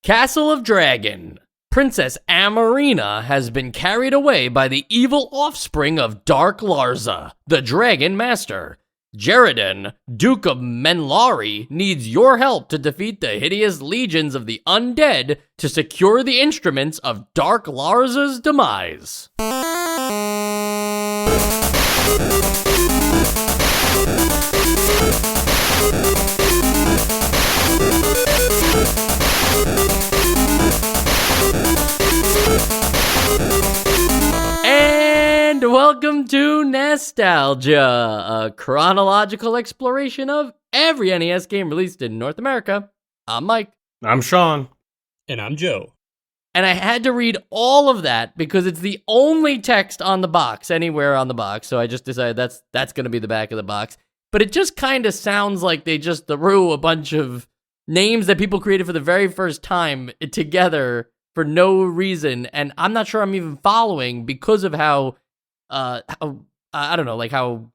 Castle of Dragon. Princess Amarina has been carried away by the evil offspring of Darklarza, the Dragon Master. Geraden, Duke of Menlari, needs your help to defeat the hideous legions of the undead to secure the instruments of Darklarza's demise. And welcome to Nostalgia, a chronological exploration of every NES game released in North America. I'm Mike. I'm Sean. And I'm Joe. And I had to read all of that because it's the only text on the box, anywhere on the box. So I just decided that's going to be the back of the box. But it just kind of sounds like they just threw a bunch of names that people created for the very first time together for no reason. And I'm not sure I'm even following because of how I don't know, like how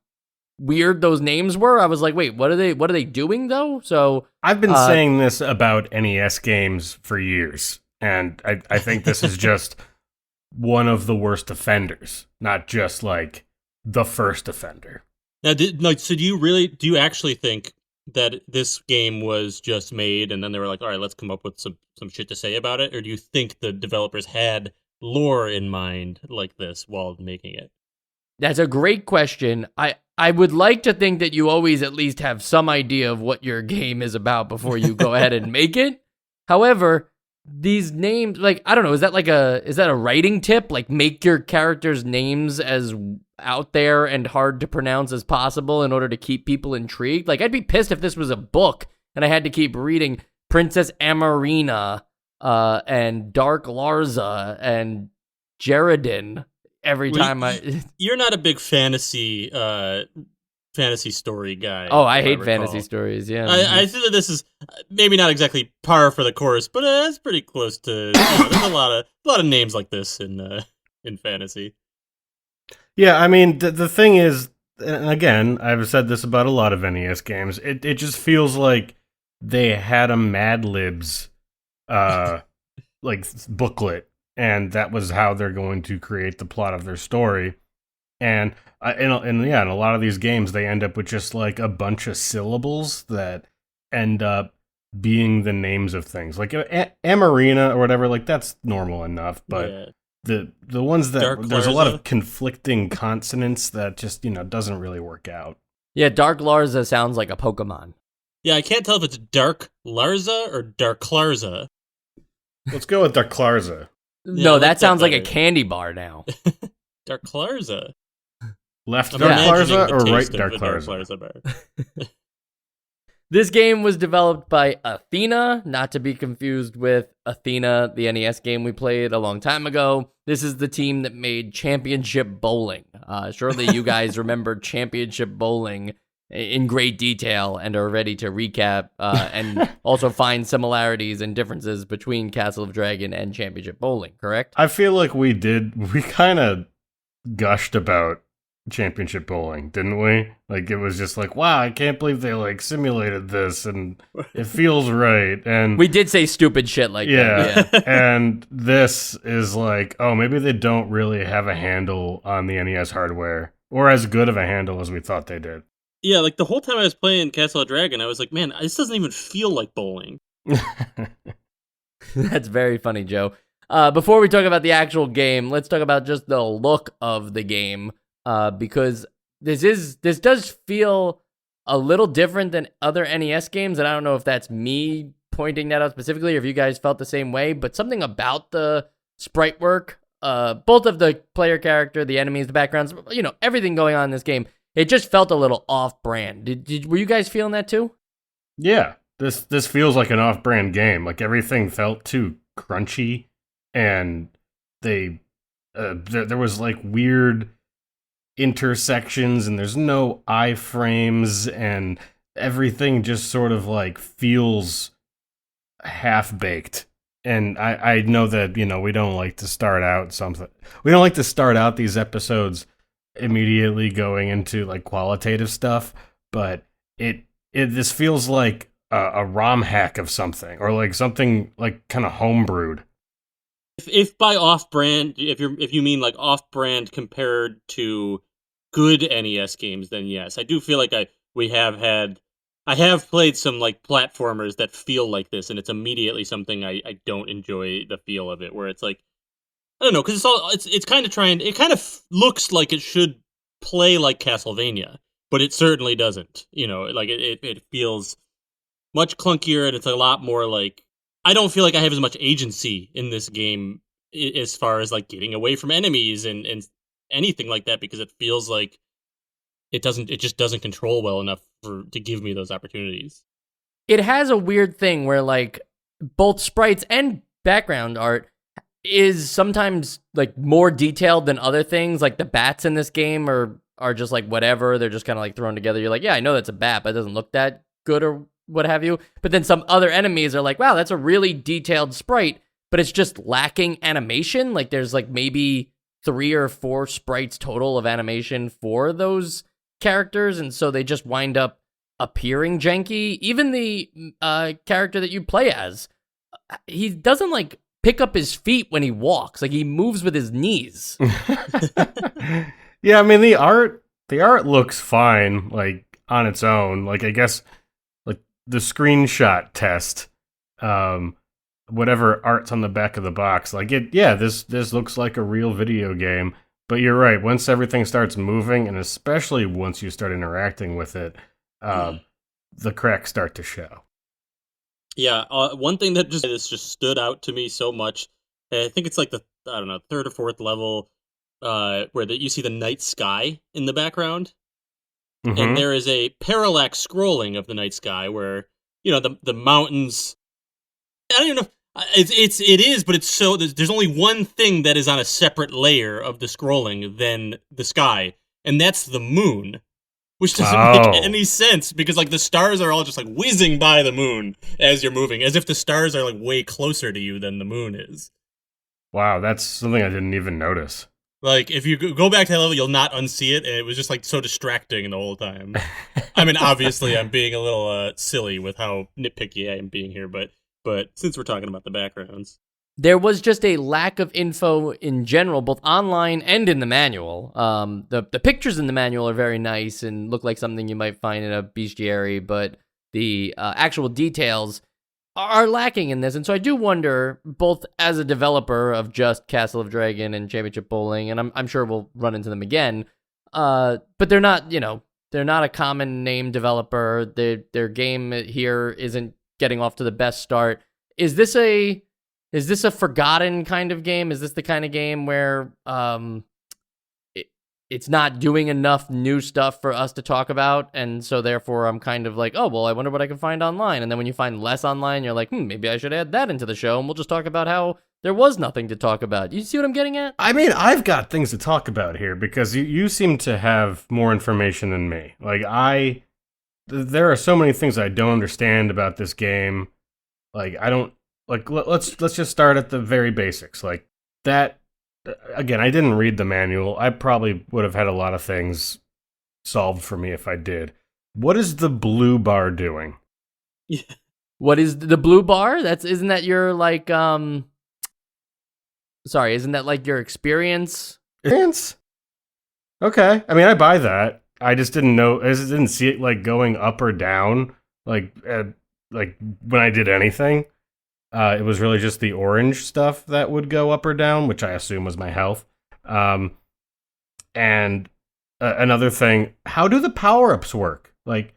weird those names were. I was like, wait, what are they doing though? So I've been saying this about NES games for years, and I think this is just one of the worst offenders, not just like the first offender. Now, do you actually think that this game was just made and then they were like, all right, let's come up with some shit to say about it? Or do you think the developers had lore in mind like this while making it? That's a great question. I would like to think that you always at least have some idea of what your game is about before you go ahead and make it. However, these names, like, I don't know, is that a writing tip? Like, make your characters' names as out there and hard to pronounce as possible in order to keep people intrigued? Like, I'd be pissed if this was a book and I had to keep reading Princess Amarina and Darklarza and Geraden every time You're not a big fantasy story guy. Oh, I hate fantasy stories, yeah. I think that this is maybe not exactly par for the course, but it's pretty close to, there's a lot of names like this in fantasy. Yeah, I mean, the thing is, and again, I've said this about a lot of NES games, it just feels like they had a Mad Libs like booklet, and that was how they're going to create the plot of their story. And in a lot of these games, they end up with just like a bunch of syllables that end up being the names of things. Like Amarina or whatever, like that's normal enough. But yeah. The ones that Darklarza. There's a lot of conflicting consonants that just, doesn't really work out. Yeah, Darklarza sounds like a Pokemon. Yeah, I can't tell if it's Darklarza or Darklarza. Let's go with Darklarza. Yeah, No, I like that sounds that like a better. candy bar now. Darklarza. Left I'm Darklarza imagining or the right taste of a Darklarza? Darklarza bar. This game was developed by Athena, not to be confused with Athena, the NES game we played a long time ago. This is the team that made Championship Bowling. Surely you guys remember Championship Bowling in great detail and are ready to recap and also find similarities and differences between Castle of Dragon and Championship Bowling, correct? I feel like we kind of gushed about Championship Bowling, didn't we? Like, it was just like, wow, I can't believe they like simulated this and it feels right. And We did say stupid shit like that. Yeah. and this is like, oh, maybe they don't really have a handle on the NES hardware, or as good of a handle as we thought they did. Yeah, like the whole time I was playing Castle of Dragon, I was like, man, this doesn't even feel like bowling. That's very funny, Joe. Before we talk about the actual game, let's talk about just the look of the game. Because this does feel a little different than other NES games, and I don't know if that's me pointing that out specifically or if you guys felt the same way, but something about the sprite work, both of the player character, the enemies, the backgrounds, everything going on in this game, it just felt a little off-brand. Were you guys feeling that too? Yeah, this feels like an off-brand game. Like, everything felt too crunchy, and there was like weird intersections, and there's no iframes, and everything just sort of like feels half-baked. And I know that, we don't like to start out these episodes immediately going into like qualitative stuff, but this feels like a ROM hack of something, or like something like kind of homebrewed. If by off-brand, if you mean like off-brand compared to good NES games, then yes, I do feel like I have played some like platformers that feel like this, and it's immediately something I don't enjoy the feel of it. Where it's like, I don't know, because it's kind of trying. It kind of looks like it should play like Castlevania, but it certainly doesn't. Like it feels much clunkier, and it's a lot more like, I don't feel like I have as much agency in this game as far as like getting away from enemies and anything like that, because it feels like it just doesn't control well enough to give me those opportunities. It has a weird thing where like both sprites and background art is sometimes like more detailed than other things. Like the bats in this game are just like whatever. They're just kind of like thrown together. You're like, yeah, I know that's a bat, but it doesn't look that good or what have you. But then some other enemies are like, wow, that's a really detailed sprite, but it's just lacking animation. Like there's like maybe 3 or 4 sprites total of animation for those characters, and so they just wind up appearing janky. Even the character that you play as, he doesn't like pick up his feet when he walks. Like he moves with his knees. Yeah, I mean the art looks fine, like on its own. Like I guess like the screenshot test, whatever art's on the back of the box, like this looks like a real video game. But you're right, once everything starts moving, and especially once you start interacting with it, the cracks start to show. Yeah, one thing that just stood out to me so much, I think it's like the, I don't know, 3rd or 4th level, where you see the night sky in the background, and there is a parallax scrolling of the night sky where the mountains. I don't even know. It is, but it's so there's only one thing that is on a separate layer of the scrolling than the sky, and that's the moon. Which doesn't make any sense, because like the stars are all just like whizzing by the moon as you're moving, as if the stars are like way closer to you than the moon is. Wow, that's something I didn't even notice. Like if you go back to that level, you'll not unsee it, and it was just like so distracting the whole time. I mean, obviously, I'm being a little silly with how nitpicky I am being here, but since we're talking about the backgrounds. There was just a lack of info in general, both online and in the manual. The pictures in the manual are very nice and look like something you might find in a bestiary, but the actual details are lacking in this. And so I do wonder, both as a developer of just Castle of Dragon and Championship Bowling, and I'm sure we'll run into them again, but they're not, they're not a common name developer. Their game here isn't getting off to the best start. Is this a forgotten kind of game? Is this the kind of game where it's not doing enough new stuff for us to talk about, and so therefore I'm kind of like, oh, well, I wonder what I can find online. And then when you find less online, you're like, maybe I should add that into the show, and we'll just talk about how there was nothing to talk about. You see what I'm getting at? I mean, I've got things to talk about here, because you seem to have more information than me. Like, there are so many things I don't understand about this game. Like, I don't... Like, let's just start at the very basics. Like, that, again, I didn't read the manual. I probably would have had a lot of things solved for me if I did. What is the blue bar doing? Yeah. What is the blue bar? Isn't that your, like, sorry, isn't that, like, your experience? Experience? Okay. I mean, I buy that. I just didn't know, I just didn't see it, like, going up or down, like when I did anything. It was really just the orange stuff that would go up or down, which I assume was my health. And another thing, how do the power-ups work? Like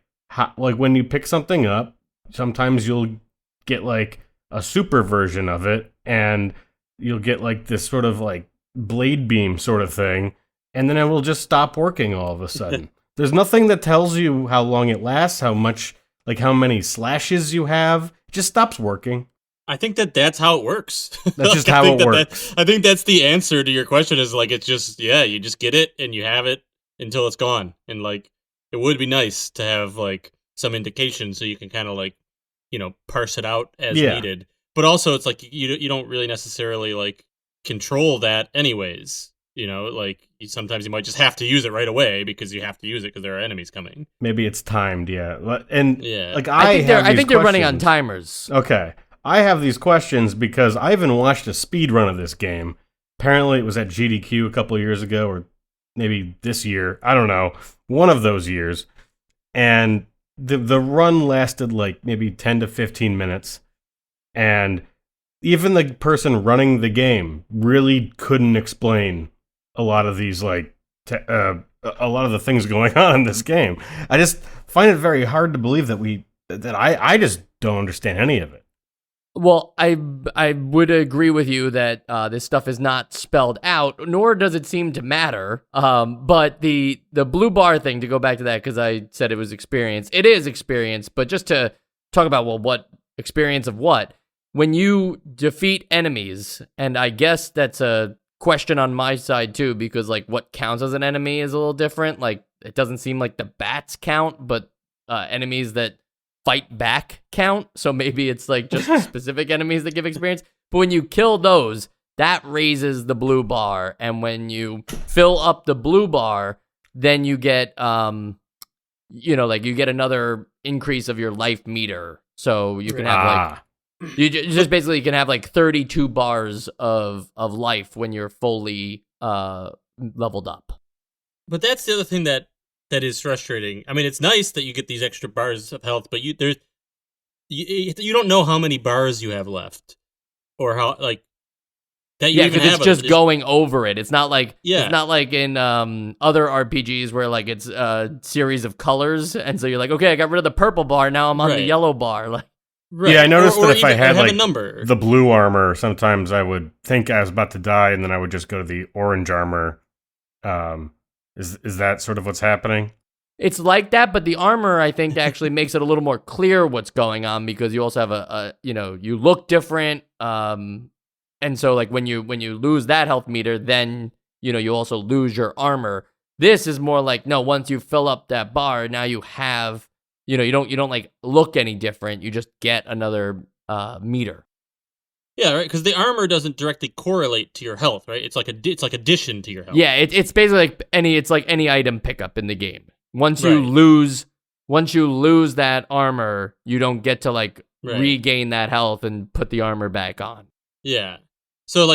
when you pick something up, sometimes you'll get like a super version of it, and you'll get like this sort of like blade beam sort of thing, and then it will just stop working all of a sudden. There's nothing that tells you how long it lasts, how many slashes you have. It just stops working. I think that's how it works. That's just how it works. I think that's the answer to your question, is like, it's just, you just get it and you have it until it's gone. And like, it would be nice to have like some indication so you can kind of like, parse it out as needed. But also it's like, you don't really necessarily like control that anyways. You know, like sometimes you might just have to use it right away because you have to use it because there are enemies coming. Maybe it's timed, yeah. And Yeah. like I think they're running on timers. Okay. I have these questions because I even watched a speed run of this game. Apparently it was at GDQ a couple of years ago, or maybe this year. I don't know. One of those years. And the run lasted like maybe 10 to 15 minutes. And even the person running the game really couldn't explain a lot of these a lot of the things going on in this game. I just find it very hard to believe that I just don't understand any of it. Well, I would agree with you that this stuff is not spelled out, nor does it seem to matter. But the blue bar thing, to go back to that, because I said it was experience. It is experience, but just to talk about, well, what experience of what? When you defeat enemies, and I guess that's a question on my side too, because like what counts as an enemy is a little different. Like it doesn't seem like the bats count, but enemies that fight back count. So maybe it's like just specific enemies that give experience. But when you kill those, that raises the blue bar, and when you fill up the blue bar, then you get you get another increase of your life meter. So you can have you just basically can have like 32 bars of life when you're fully leveled up. But that's the other thing that is frustrating. I mean, it's nice that you get these extra bars of health, but you don't know how many bars you have left, or how that you even have. It's just going over it. It's not like it's not like in other RPGs where like it's a series of colors, and so you're like, okay, I got rid of the purple bar, now I'm on the yellow bar. Like, right. Yeah, I noticed that if I had like a number. The blue armor, sometimes I would think I was about to die, and then I would just go to the orange armor. Is that sort of what's happening? It's like that, but the armor, I think, actually makes it a little more clear what's going on, because you also have you look different, and so like when you lose that health meter, then you also lose your armor. This is more like, no, once you fill up that bar, now you have you don't like look any different. You just get another meter. Yeah, right. Because the armor doesn't directly correlate to your health, right? It's like addition to your health. Yeah, it's basically like any item pickup in the game. Once you lose that armor, you don't get to regain that health and put the armor back on. Yeah. So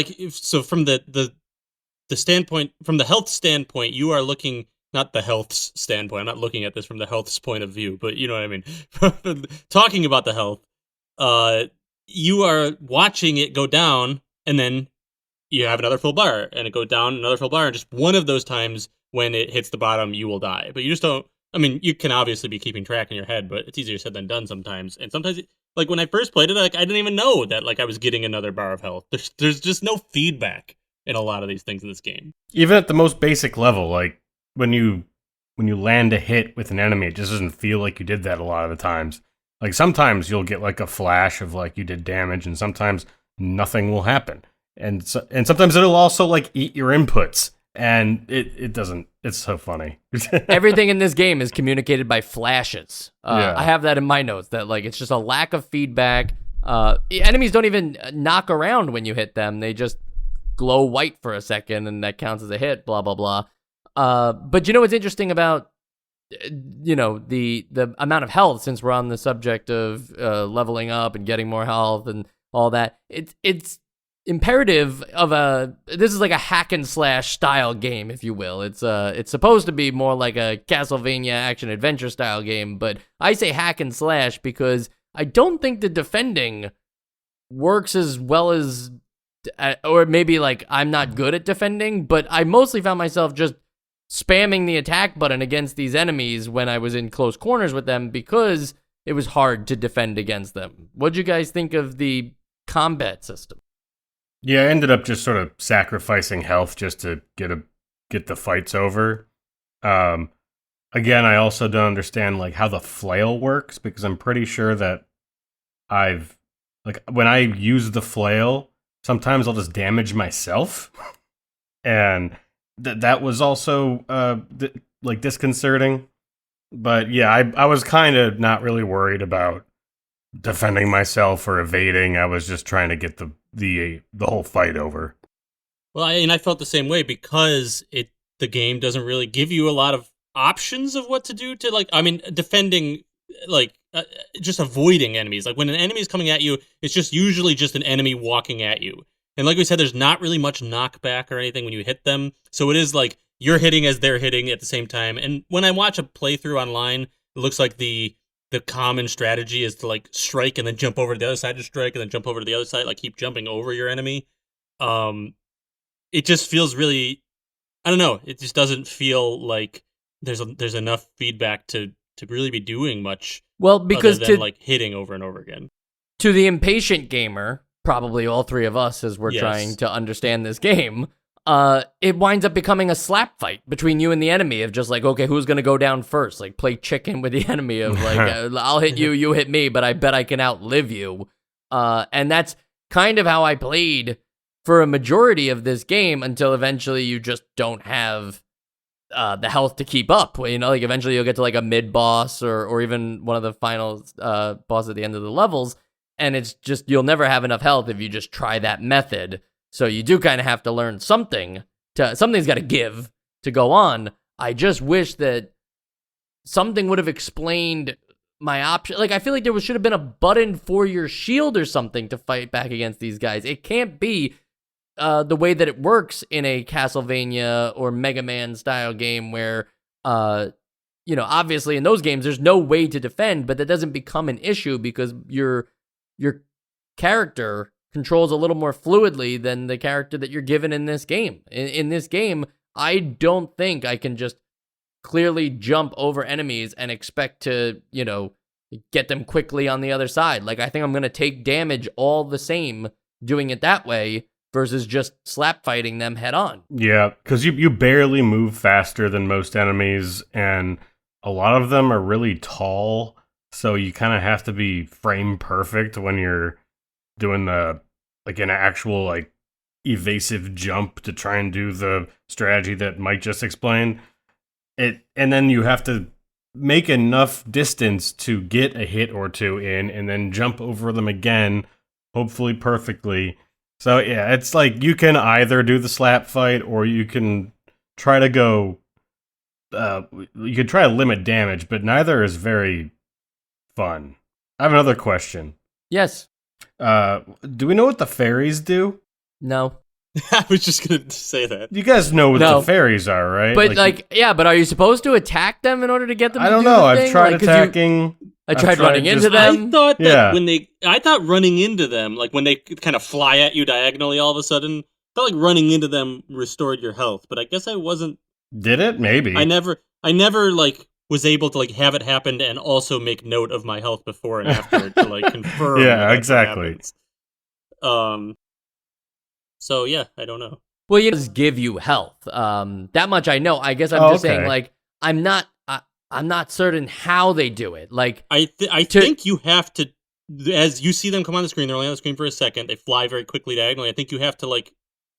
from the standpoint, from the health standpoint, you are looking, not the health standpoint. I'm not looking at this from the health's point of view, but you know what I mean. Talking about the health, you are watching it go down, and then you have another full bar, and it go down, another full bar, and just one of those times when it hits the bottom, you will die. But you just don't. I mean, you can obviously be keeping track in your head, but it's easier said than done sometimes. And sometimes, like when I first played it, I didn't even know that I was getting another bar of health. There's just no feedback in a lot of these things in this game. Even at the most basic level, like when you land a hit with an enemy, it just doesn't feel like you did that a lot of the times. Like sometimes you'll get like a flash of like you did damage, and sometimes nothing will happen. And sometimes it'll also like eat your inputs, and it doesn't. It's so funny. Everything in this game is communicated by flashes. Yeah. I have that in my notes, that like it's just a lack of feedback. Enemies don't even knock around when you hit them. They just glow white for a second, and that counts as a hit, blah, blah, blah. But what's interesting about the amount of health, since we're on the subject of leveling up and getting more health and all that, it's imperative of this is like a hack and slash style game, if you will. It's supposed to be more like a Castlevania action adventure style game, but I say hack and slash because I don't think the defending works as well as, or maybe like I'm not good at defending, but I mostly found myself just spamming the attack button against these enemies when I was in close corners with them, because it was hard to defend against them. What'd you guys think of the combat system? Yeah, I ended up just sort of sacrificing health just to get the fights over. Again, I also don't understand like how the flail works, because I'm pretty sure that when I use the flail, sometimes I'll just damage myself, and that was also disconcerting. But yeah, I was kind of not really worried about defending myself or evading. I was just trying to get the whole fight over. Well, I felt the same way because the game doesn't really give you a lot of options of what to do to defending, like just avoiding enemies. Like when an enemy is coming at you, it's just usually just an enemy walking at you. And like we said, there's not really much knockback or anything when you hit them. So it is like you're hitting as they're hitting at the same time. And when I watch a playthrough online, it looks like the common strategy is to like strike and then jump over to the other side to strike and then jump over to the other side, like keep jumping over your enemy. It just feels really, I don't know. It just doesn't feel like there's enough feedback to really be doing much. Well, because other than like hitting over and over again. To the impatient gamer, probably all three of us as we're trying to understand this game, it winds up becoming a slap fight between you and the enemy of just like, okay, who's going to go down first? Like play chicken with the enemy of like, I'll hit you, you hit me, but I bet I can outlive you. And that's kind of how I played for a majority of this game until eventually you just don't have the health to keep up. You know, like eventually you'll get to like a mid boss or even one of the final boss at the end of the levels. And it's just, you'll never have enough health if you just try that method. So you do kind of have to learn something. Something's got to give to go on. I just wish that something would have explained my option. Like, I feel like there should have been a button for your shield or something to fight back against these guys. It can't be the way that it works in a Castlevania or Mega Man style game where, obviously in those games, there's no way to defend, but that doesn't become an issue because your character controls a little more fluidly than the character that you're given in this game. In this game, I don't think I can just clearly jump over enemies and expect to, get them quickly on the other side. Like, I think I'm going to take damage all the same doing it that way versus just slap fighting them head on. Yeah, because you barely move faster than most enemies, and a lot of them are really tall, so you kind of have to be frame perfect when you're doing an actual evasive jump to try and do the strategy that Mike just explained. And then you have to make enough distance to get a hit or two in, and then jump over them again, hopefully perfectly. So yeah, it's like you can either do the slap fight, or you can try to go. You could try to limit damage, but neither is very fun. I have another question. Yes. Do we know what the fairies do? I No. was just going to say that. You guys know what the fairies are, right? But but are you supposed to attack them in order to get them? I don't know. I've tried attacking. I tried running into them. I thought that I thought running into them, like when they kind of fly at you diagonally all of a sudden, I felt like running into them restored your health. But I guess I wasn't. Did it? Maybe. I never was able to have it happen and also make note of my health before and after to confirm. Yeah, exactly. So yeah, I don't know. Well, it does give you health. That much I know. I guess I'm just saying, I'm not certain how they do it. I think you have to, as you see them come on the screen, they're only on the screen for a second. They fly very quickly diagonally. I think you have to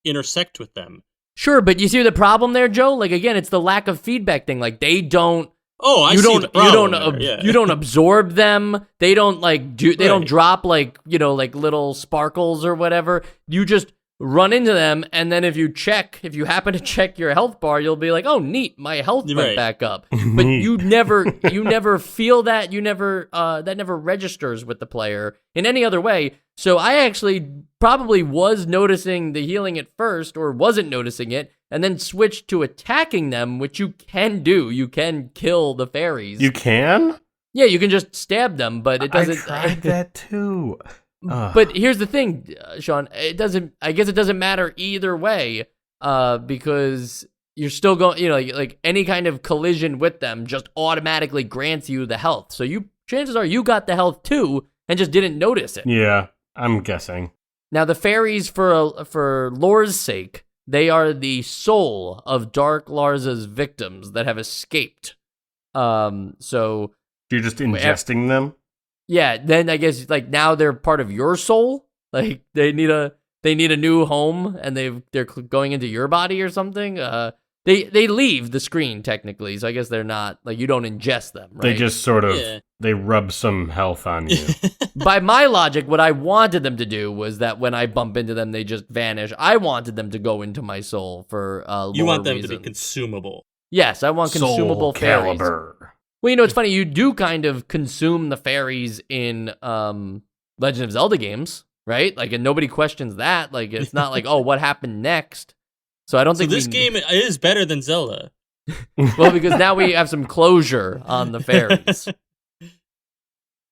intersect with them. Sure, but you see the problem there, Joe? Again, it's the lack of feedback thing. They don't. Oh, I see the problem. You don't absorb them. They don't don't drop little sparkles or whatever. You just run into them, and then if you happen to check your health bar, you'll be like, oh, neat, my health went back up. But you never feel that. You never, that never registers with the player in any other way. So I actually probably was noticing the healing at first, or wasn't noticing it, and then switched to attacking them, which you can do. You can kill the fairies. You can? Yeah, you can just stab them, but it doesn't. I tried that too. But here's the thing, Sean. I guess it doesn't matter either way, because you're still going. Any kind of collision with them just automatically grants you the health. So chances are you got the health too, and just didn't notice it. Yeah, I'm guessing. Now the fairies, for lore's sake, they are the soul of Darklarza's victims that have escaped. So you're just ingesting them. Yeah, then I guess now they're part of your soul. They need a new home, and they're going into your body or something. They leave the screen technically, so I guess they're not you don't ingest them. Right? They just sort of they rub some health on you. By my logic, what I wanted them to do was that when I bump into them, they just vanish. I wanted them to go into my soul for lore You want them reasons. to be consumable. Yes, I want consumable Soul fairies. Calibur. Well, you know, it's funny. You do kind of consume the fairies in Legend of Zelda games, right? Like, and nobody questions that. Like, it's not like, oh, what happened next? So I don't think this game is better than Zelda. Well, because now we have some closure on the fairies.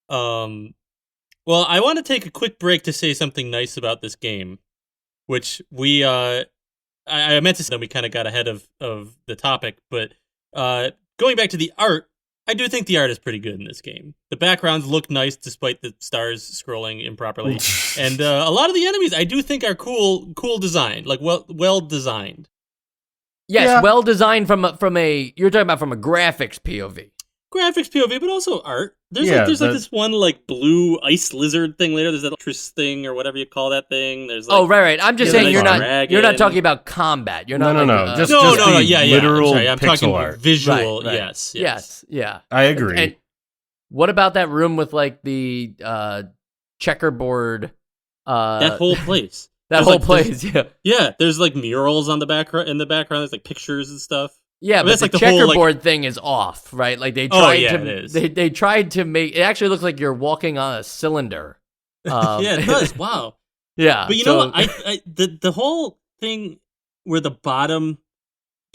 Well, I want to take a quick break to say something nice about this game, which we I meant to say that we kind of got ahead of the topic, but going back to the art, I do think the art is pretty good in this game. The backgrounds look nice despite the stars scrolling improperly, and a lot of the enemies I do think are cool design, like well designed. Yes, Yeah. well designed from a you're talking about from a graphics POV. Graphics POV, but also art. There's Yeah, like this one like blue ice lizard thing later. There's that Tris thing or whatever you call that thing. There's like, Oh, right. I'm just Yeah, saying like you're not dragon. talking about combat. You're not No, like, no. Just no, the yeah. literal I'm sorry, I'm pixel talking art. visual. Right. Yes. Yeah. I agree. And what about that room with like the checkerboard? That whole place. That There's, whole like, place. Yeah. Yeah, there's like murals on the background. In the background, there's like pictures and stuff. Yeah, I mean, but that's the like the whole, checkerboard thing is off, right? Like they Oh, tried yeah, to, it is. they tried to make it actually looks like you're walking on a cylinder. Yeah, it does. Wow. Yeah, But you so- know what? I the whole thing where the bottom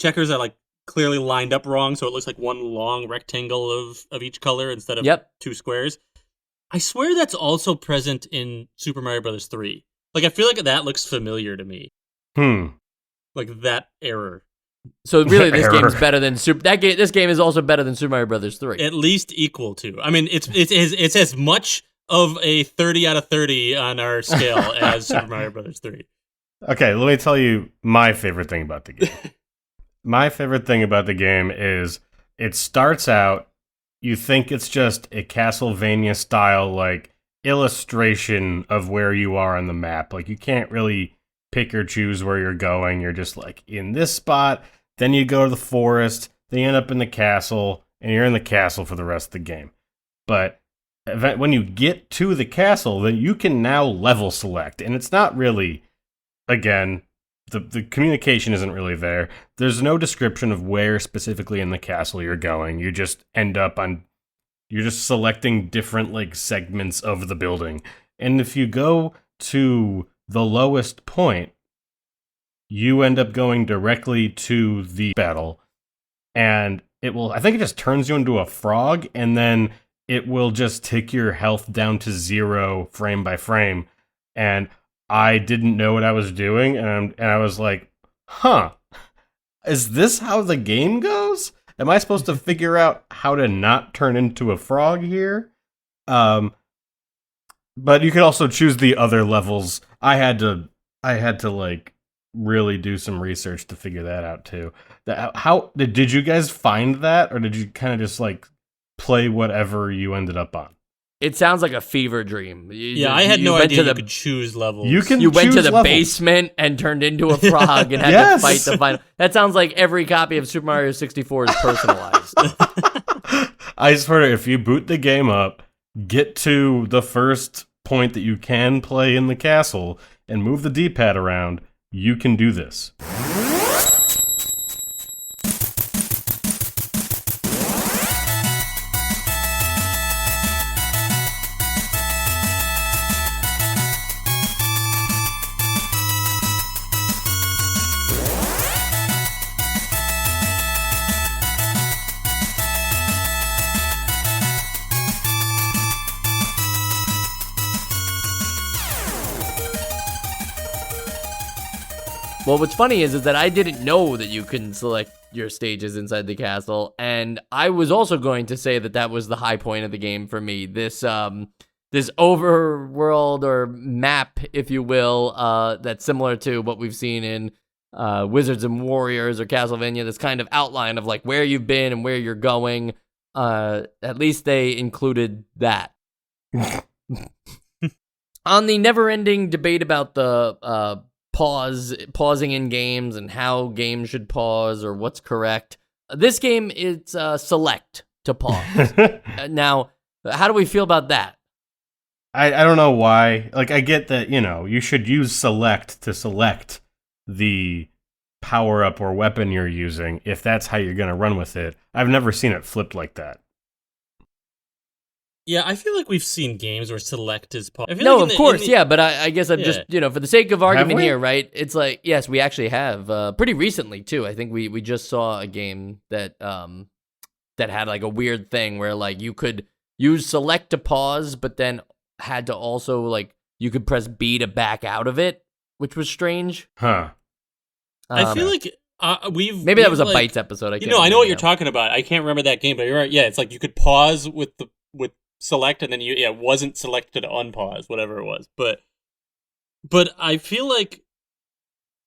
checkers are like clearly lined up wrong, so it looks like one long rectangle of each color instead of Yep. two squares. I swear that's also present in Super Mario Bros. 3. Like I feel like that looks familiar to me. Like that error. So really, this Error. game's better than Super. That game, this game is also better than Super Mario Brothers 3. At least equal to. I mean, it's as much of a 30 out of 30 on our scale as Super Mario Bros. 3. Okay, let me tell you my favorite thing about the game. My favorite thing about the game is it starts out, you think it's just a Castlevania style like illustration of where you are on the map. Like you can't really pick or choose where you're going. You're just like in this spot, then you go to the forest, then you end up in the castle, and you're in the castle for the rest of the game. But when you get to the castle, then you can now level select, and it's not really, again, the communication isn't really there. There's no description of where specifically in the castle you're going. You just end up on, you're just selecting different like segments of the building. And if you go to the lowest point, you end up going directly to the battle. And it will, I think it just turns you into a frog, and then it will just take your health down to 0 frame by frame. And I didn't know what I was doing, and I was like, huh, is this how the game goes? Am I supposed to figure out how to not turn into a frog here? But you could also choose the other levels. I had to like really do some research to figure that out too. How did you guys find that, or did you kind of just like play whatever you ended up on? It sounds like a fever dream. I had no idea you could choose levels. You can You went to choose the levels. basement and turned into a frog and had Yes. to fight the final. That sounds like every copy of Super Mario 64 is personalized. I swear, if you boot the game up, get to the first point that you can play in the castle, and move the D-pad around, you can do this. Well, what's funny is that I didn't know that you can select your stages inside the castle, and I was also going to say that was the high point of the game for me. This overworld or map, if you will, that's similar to what we've seen in Wizards and Warriors or Castlevania. This kind of outline of like where you've been and where you're going. At least they included that. On the never-ending debate about the pausing in games and how games should pause or what's correct, this game is select to pause. Now, How do we feel about that? I don't know why. Like, I get that, you should use select to select the power-up or weapon you're using if that's how you're going to run with it. I've never seen it flipped like that. Yeah, I feel like we've seen games where select is pause. No, of course, yeah, but I guess I'm just, for the sake of argument we? here, right? It's like, yes, we actually have, pretty recently, too. I think we just saw a game that that had, like, a weird thing where, like, you could use select to pause, but then had to also, like, you could press B to back out of it, which was strange. Huh. I feel like maybe that was a Bites episode. I know what you're talking about. I can't remember that game, but you're right. Yeah, it's like you could pause with select, and then it wasn't selected to unpause, whatever it was. But I feel like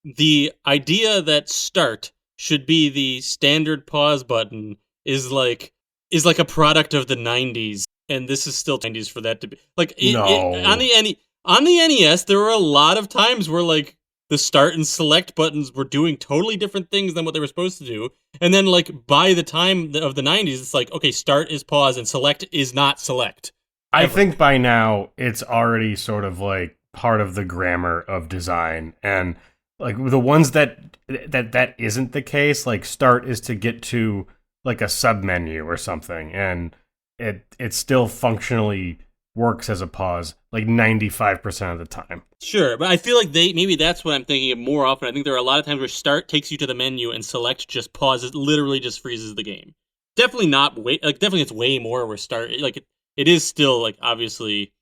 the idea that start should be the standard pause button is like a product of the 90s, and this is still 90s for that to be like on the NES. There were a lot of times where like the start and select buttons were doing totally different things than what they were supposed to do. And then, like, by the time of the 90s, it's like, okay, start is pause and select is not select. I think by now it's already sort of like part of the grammar of design. And like the ones that isn't the case, like start is to get to like a submenu or something. And it still functionally works as a pause like 95% of the time. Sure, but I feel like maybe that's what I'm thinking of more often. I think there are a lot of times where start takes you to the menu and select just pauses, literally just freezes the game. Definitely not definitely it's way more where start like it is still like obviously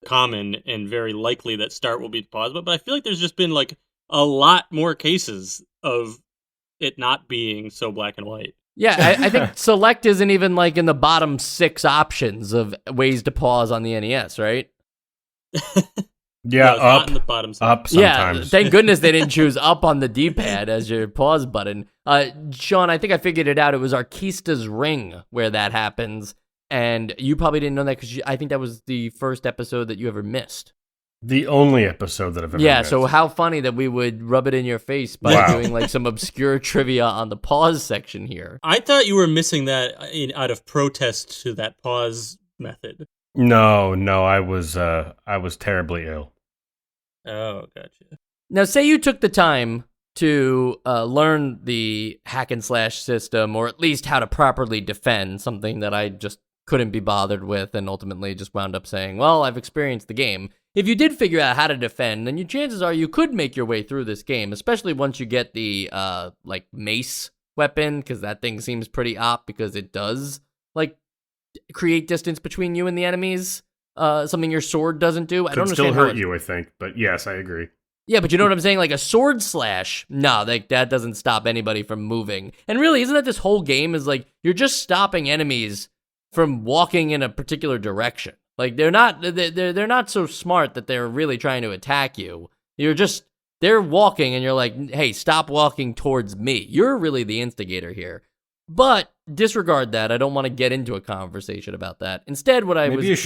common and very likely that start will be paused, but I feel like there's just been like a lot more cases of it not being so black and white. Yeah, I think select isn't even like in the bottom 6 options of ways to pause on the NES, right? Yeah, no, up, not in the bottom 6. Up sometimes. Yeah, thank goodness they didn't choose up on the D-pad as your pause button. Sean, I think I figured it out. It was Arkista's Ring where that happens, and you probably didn't know that because I think that was the first episode that you ever missed. The only episode that I've ever missed. So how funny that we would rub it in your face by doing like some obscure trivia on the pause section here. I thought you were missing that out of protest to that pause method. No, I was terribly ill. Oh, gotcha. Now, say you took the time to learn the hack and slash system, or at least how to properly defend, something that I just couldn't be bothered with, and ultimately just wound up saying, well, I've experienced the game. If you did figure out how to defend, then your chances are you could make your way through this game, especially once you get the like mace weapon, because that thing seems pretty op because it does like create distance between you and the enemies. Something your sword doesn't do. I don't understand. Still hurt you, I think, but yes, I agree. Yeah, but you know what I'm saying? Like a sword slash, no, that doesn't stop anybody from moving. And really, isn't that this whole game is like you're just stopping enemies from walking in a particular direction? Like they're not so smart that they're really trying to attack you. They're walking and you're like, hey, stop walking towards me. You're really the instigator here. But disregard that. I don't want to get into a conversation about that. Instead, what I was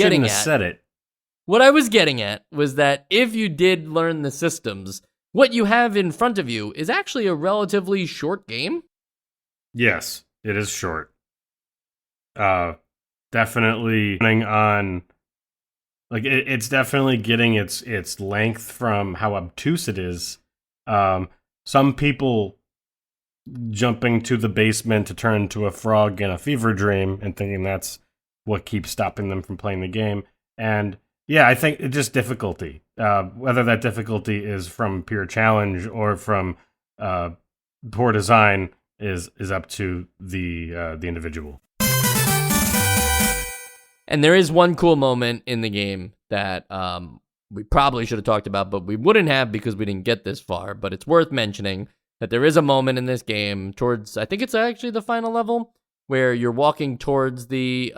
getting at was that if you did learn the systems, what you have in front of you is actually a relatively short game. Yes, it is short. Definitely on. Like it's definitely getting its length from how obtuse it is. Some people jumping to the basement to turn into a frog in a fever dream and thinking that's what keeps stopping them from playing the game. And yeah, I think it's just difficulty. Whether that difficulty is from pure challenge or from poor design is up to the individual. And there is one cool moment in the game that we probably should have talked about, but we wouldn't have because we didn't get this far. But it's worth mentioning that there is a moment in this game towards, I think it's actually the final level, where you're walking towards the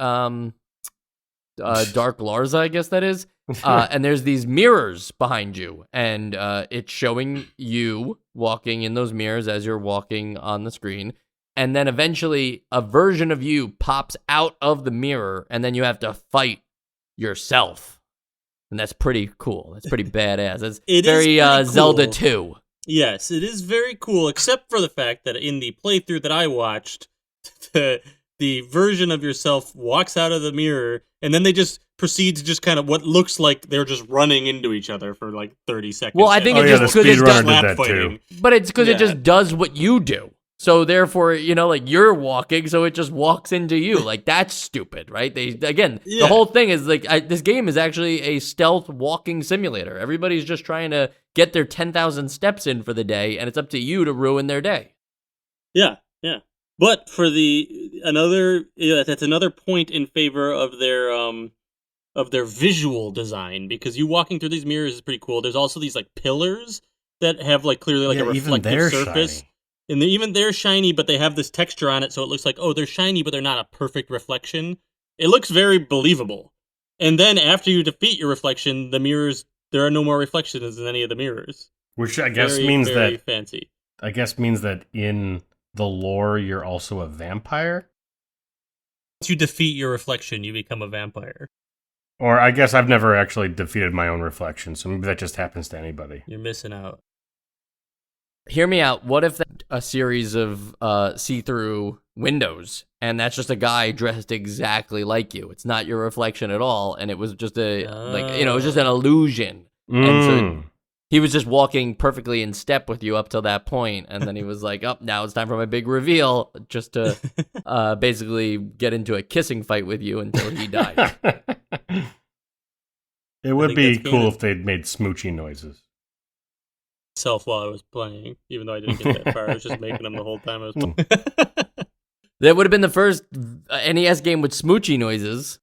Darklarza, I guess that is. And there's these mirrors behind you, and it's showing you walking in those mirrors as you're walking on the screen. And then eventually a version of you pops out of the mirror, and then you have to fight yourself. And that's pretty cool. That's pretty badass. It's very cool. Zelda 2. Yes, it is very cool, except for the fact that in the playthrough that I watched, the version of yourself walks out of the mirror, and then they just proceed to just kind of what looks like they're just running into each other for like 30 seconds. Well, I think the speedrunner did that too. But it's because it just does what you do. So therefore, like you're walking, so it just walks into you. Like that's stupid, right? The whole thing is like this game is actually a stealth walking simulator. Everybody's just trying to get their 10,000 steps in for the day, and it's up to you to ruin their day. Yeah. But for that's another point in favor of their visual design, because you walking through these mirrors is pretty cool. There's also these like pillars that have like clearly like a reflective surface. Shiny. And even they're shiny, but they have this texture on it, so it looks like, they're shiny, but they're not a perfect reflection. It looks very believable. And then after you defeat your reflection, the mirrors, there are no more reflections in any of the mirrors. Which I guess means very fancy. I guess means that in the lore, you're also a vampire? Once you defeat your reflection, you become a vampire. Or I guess I've never actually defeated my own reflection, so maybe that just happens to anybody. You're missing out. Hear me out. What if that's a series of see-through windows, and that's just a guy dressed exactly like you? It's not your reflection at all, and it was just it was just an illusion. And so he was just walking perfectly in step with you up till that point, and then he was like, now it's time for my big reveal, just to basically get into a kissing fight with you until he died. It would be cool if they'd made smoochy noises. While I was playing, even though I didn't get that far. I was just making them the whole time I was playing. That would have been the first NES game with smoochy noises.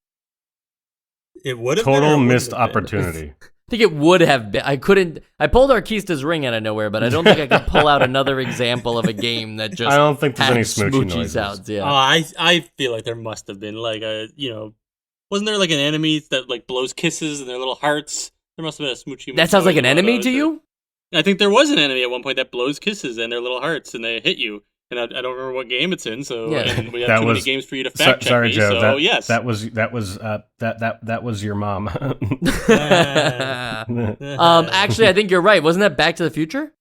It would have total missed opportunity. I think it would have been. I pulled Arkista's Ring out of nowhere, but I don't think I could pull out another example of a game that just I don't think there's had any smoochy noises. Sounds. Yeah. I feel like there must have been like wasn't there like an enemy that like blows kisses and their little hearts? There must have been a smoochy. That sounds like an enemy to you? I think there was an enemy at one point that blows kisses and their little hearts, and they hit you. And I don't remember what game it's in, so and we have many games for you to fact check sorry, me. Joe, so yes, that was your mom. Actually, I think you're right. Wasn't that Back to the Future?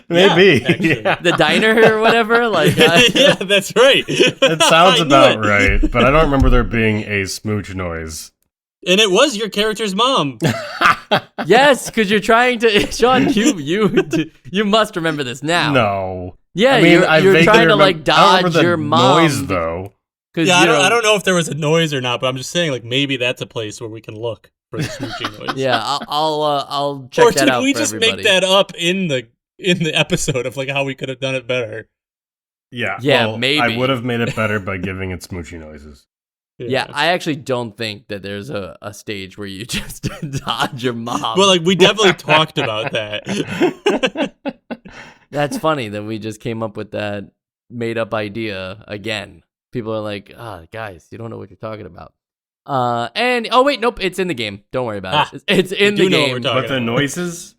Maybe. Yeah. The diner or whatever. Like, yeah, that's right. It sounds about right, but I don't remember there being a smooch noise. And it was your character's mom. Yes, because you're trying to, Sean. You must remember this now. No. Yeah, I mean, you're trying to like dodge your mom. Noise though. Yeah, I don't know if there was a noise or not, but I'm just saying like maybe that's a place where we can look for the smooching noise. Yeah, I'll check that out. Or did we just make that up in the episode of like how we could have done it better? Yeah, maybe I would have made it better by giving it smoochy noises. Yeah, I actually don't think that there's a stage where you just dodge your mom. Well, like, we definitely talked about that. That's funny that we just came up with that made-up idea again. People are like, guys, you don't know what you're talking about. Nope, it's in the game. Don't worry about it. It's in the game. But the noises?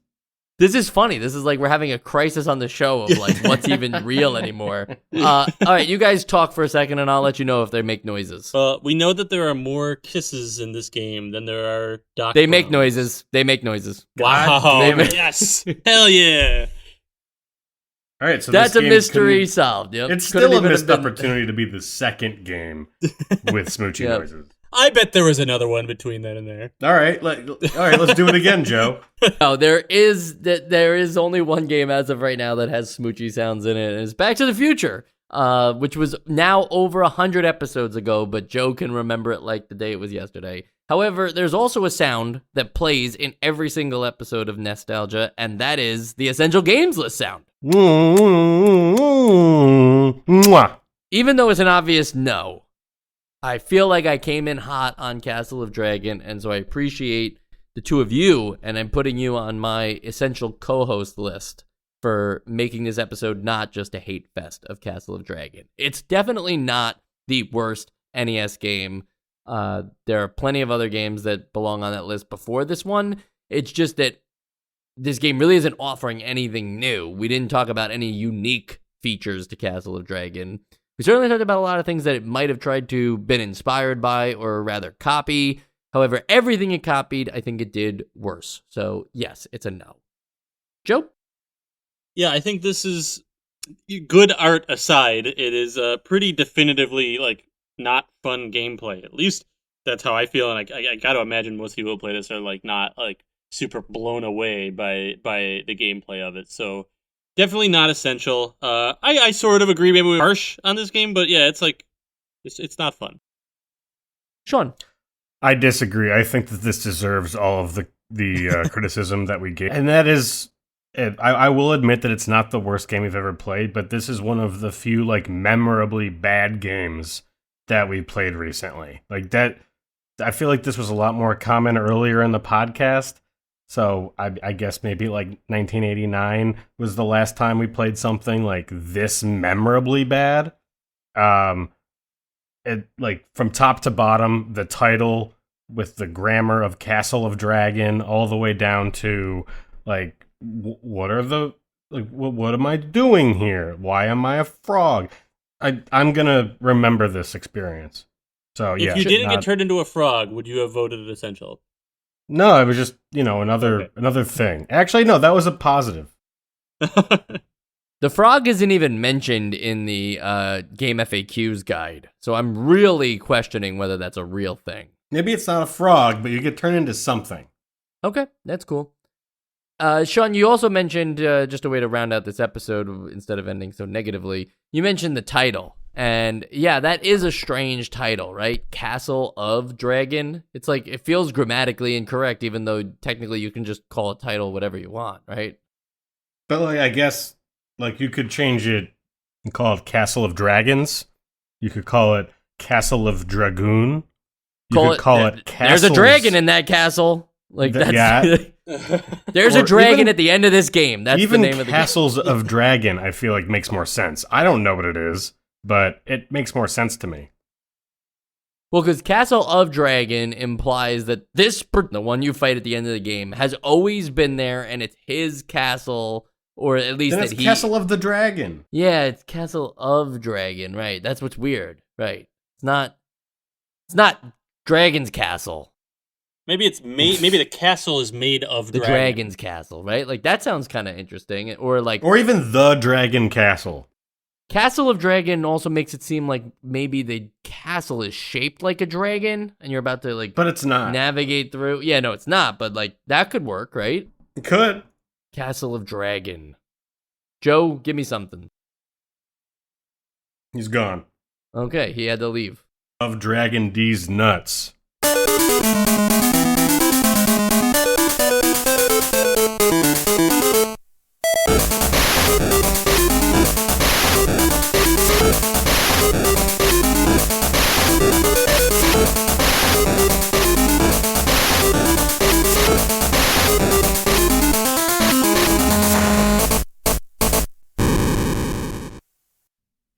This is funny. This is like we're having a crisis on the show of like what's even real anymore. All right, you guys talk for a second, and I'll let you know if they make noises. We know that there are more kisses in this game than there are Doc. They make noises. Wow! Yes, hell yeah! All right, so that's a mystery solved. Yep. It's still a missed opportunity to be the second game with smoochy noises. I bet there was another one between then and there. All right, let's do it again, Joe. No, there is only one game as of right now that has smoochy sounds in it, and it's Back to the Future, which was now over 100 episodes ago, but Joe can remember it like the day it was yesterday. However, there's also a sound that plays in every single episode of Nostalgia, and that is the Essential Games List sound. Even though it's an obvious no, I feel like I came in hot on Castle of Dragon, and so I appreciate the two of you, and I'm putting you on my essential co-host list for making this episode not just a hate fest of Castle of Dragon. It's definitely not the worst NES game. There are plenty of other games that belong on that list before this one. It's just that this game really isn't offering anything new. We didn't talk about any unique features to Castle of Dragon. We certainly talked about a lot of things that it might have tried to been inspired by or rather copy. However, everything it copied, I think it did worse. So yes, it's a no. Joe? Yeah, I think this is good art aside, it is pretty definitively like not fun gameplay. At least that's how I feel, and I got to imagine most people who play this are like not like super blown away by the gameplay of it. So definitely not essential. I sort of agree. Maybe we're harsh on this game, but yeah, it's like it's not fun. Sean. I disagree. I think that this deserves all of the criticism that we gave, and that is, I will admit that it's not the worst game we've ever played, but this is one of the few like memorably bad games that we played recently. Like that, I feel like this was a lot more common earlier in the podcast. So I guess maybe like 1989 was the last time we played something like this memorably bad. It, like from top to bottom, the title with the grammar of Castle of Dragon, all the way down to like what are the like what am I doing here? Why am I a frog? I'm gonna remember this experience. So If yeah, you didn't get turned into a frog, would you have voted it essential? No, it was just another thing. Actually, no, that was a positive. The frog isn't even mentioned in the game FAQs guide, so I'm really questioning whether that's a real thing. Maybe it's not a frog, but you get turned into something. Okay, that's cool. Sean, you also mentioned, just a way to round out this episode instead of ending so negatively, you mentioned the title. And yeah, that is a strange title, right? Castle of Dragon. It's like, it feels grammatically incorrect, even though technically you can just call a title whatever you want, right? But like, I guess like you could change it and call it Castle of Dragons. You could call it Castle of Dragoon. You could call it There's a dragon in that castle. Like that's yeah. There's a dragon at the end of this game. That's the name of the game. Castles of Dragon, I feel like makes more sense. I don't know what it is, but it makes more sense to me. Well, because Castle of Dragon implies that the one you fight at the end of the game, has always been there, and it's his castle, or at least then that it's Castle of the Dragon. Yeah, it's Castle of Dragon, right? That's what's weird, right? It's not Dragon's Castle. Maybe it's maybe the castle is made of the Dragon's Castle, right? Like that sounds kind of interesting, or even the Dragon Castle. Castle of Dragon also makes it seem like maybe the castle is shaped like a dragon, and you're about to but it's not navigate through. Yeah, no, it's not, but like that could work, right? It could. Castle of Dragon. Joe, give me something. He's gone. Okay, he had to leave. Of Dragon D's nuts.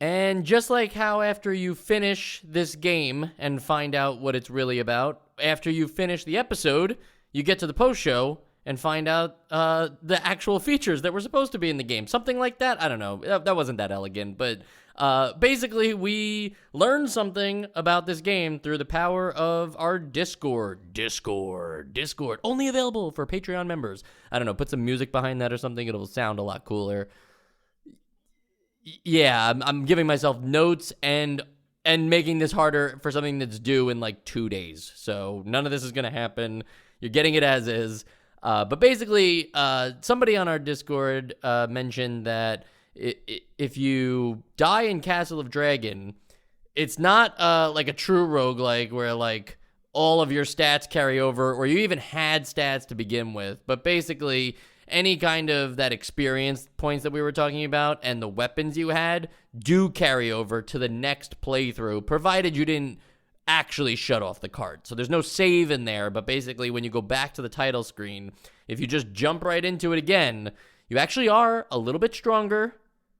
And just like how after you finish this game and find out what it's really about, after you finish the episode, you get to the post show and find out the actual features that were supposed to be in the game. Something like that. I don't know. That wasn't that elegant, but basically we learned something about this game through the power of our Discord. Discord. Only available for Patreon members. I don't know. Put some music behind that or something. It'll sound a lot cooler. Yeah, I'm giving myself notes and making this harder for something that's due in like 2 days. So none of this is going to happen. You're getting it as is. But basically, somebody on our Discord mentioned that if you die in Castle of Dragon, it's not like a true roguelike where like all of your stats carry over, or you even had stats to begin with. But basically, any kind of that experience points that we were talking about and the weapons you had do carry over to the next playthrough, provided you didn't actually shut off the card. So there's no save in there, but basically when you go back to the title screen, if you just jump right into it again, you actually are a little bit stronger.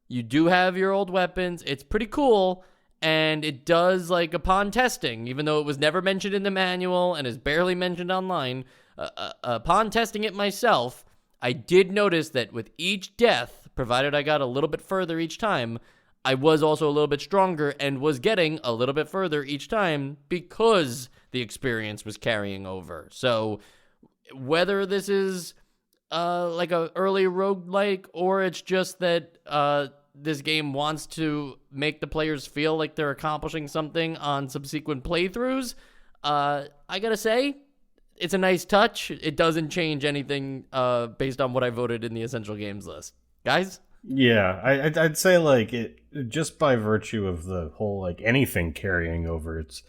You do have your old weapons. It's pretty cool, and it does, like, upon testing, even though it was never mentioned in the manual and is barely mentioned online, upon testing it myself, I did notice that with each death, provided I got a little bit further each time, I was also a little bit stronger and was getting a little bit further each time because the experience was carrying over. So whether this is like a early roguelike or it's just that this game wants to make the players feel like they're accomplishing something on subsequent playthroughs. I gotta say, it's a nice touch. It doesn't change anything based on what I voted in the essential games list. Guys? Yeah, I'd say like it just by virtue of the whole like anything carrying over, it's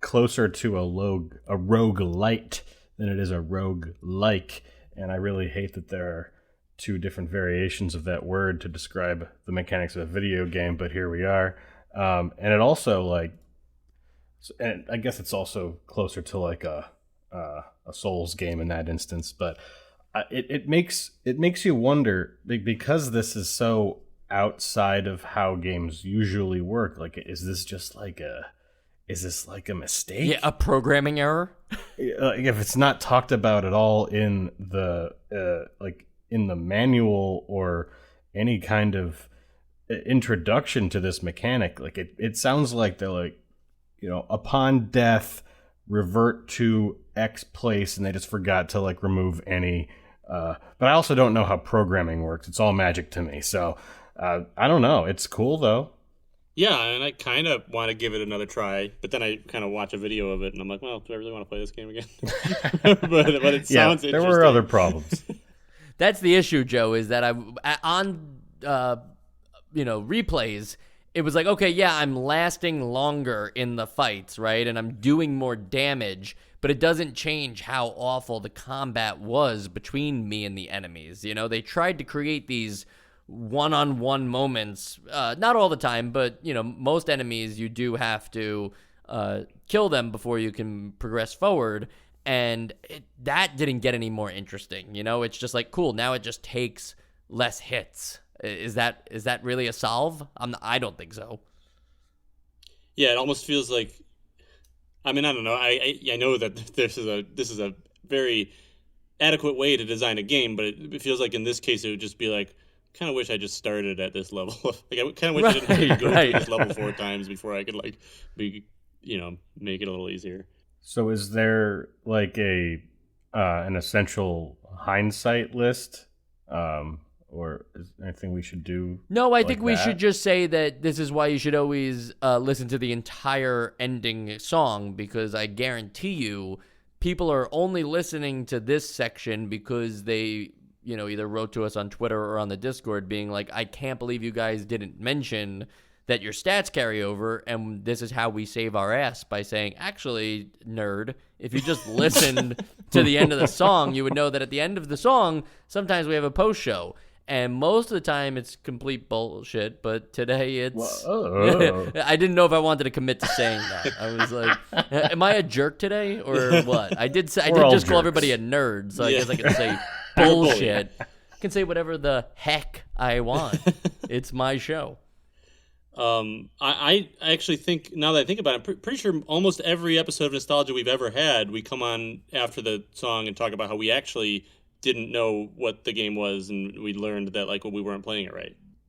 closer to a rogue light than it is a rogue like, and I really hate that there are two different variations of that word to describe the mechanics of a video game, but here we are. And it also like, and I guess it's also closer to like a Souls game in that instance, but it makes you wonder, because this is so outside of how games usually work. Like, is this like a mistake? Yeah, a programming error. If it's not talked about at all in the in the manual or any kind of introduction to this mechanic, like it sounds like they're like, upon death, revert to X place, and they just forgot to like remove any. But I also don't know how programming works. It's all magic to me. So I don't know. It's cool though. Yeah, and I kind of want to give it another try, but then I kind of watch a video of it, and I'm like, well, do I really want to play this game again? but it sounds interesting. There were other problems. That's the issue, Joe, is that on replays, it was like, okay, yeah, I'm lasting longer in the fights, right? And I'm doing more damage, but it doesn't change how awful the combat was between me and the enemies. They tried to create these one-on-one moments, not all the time, but, most enemies you do have to kill them before you can progress forward. And that didn't get any more interesting. It's just like, cool, now it just takes less hits. Is that really a solve? I don't think so. Yeah, it almost feels like, I mean, I don't know. I know that this is a very adequate way to design a game, but it feels like in this case it would just be like, kind of wish I just started at this level. Like, I kind of wish I didn't have to go through this level 4 times before I could like make it a little easier. So is there like an essential hindsight list, or is there anything we should do? No, I think we should just say that this is why you should always listen to the entire ending song, because I guarantee you people are only listening to this section because they either wrote to us on Twitter or on the Discord being like, I can't believe you guys didn't mention that your stats carry over, and this is how we save our ass by saying, actually, nerd, if you just listened to the end of the song, you would know that at the end of the song, sometimes we have a post show. And most of the time, it's complete bullshit. But today, it's... I didn't know if I wanted to commit to saying that. I was like, am I a jerk today or what? I did just call everybody a nerd, so I guess I can say bullshit. I can say whatever the heck I want. It's my show. I actually think, now that I think about it, I'm pretty sure almost every episode of Nostalgia we've ever had, we come on after the song and talk about how we actually didn't know what the game was, and we learned that we weren't playing it right.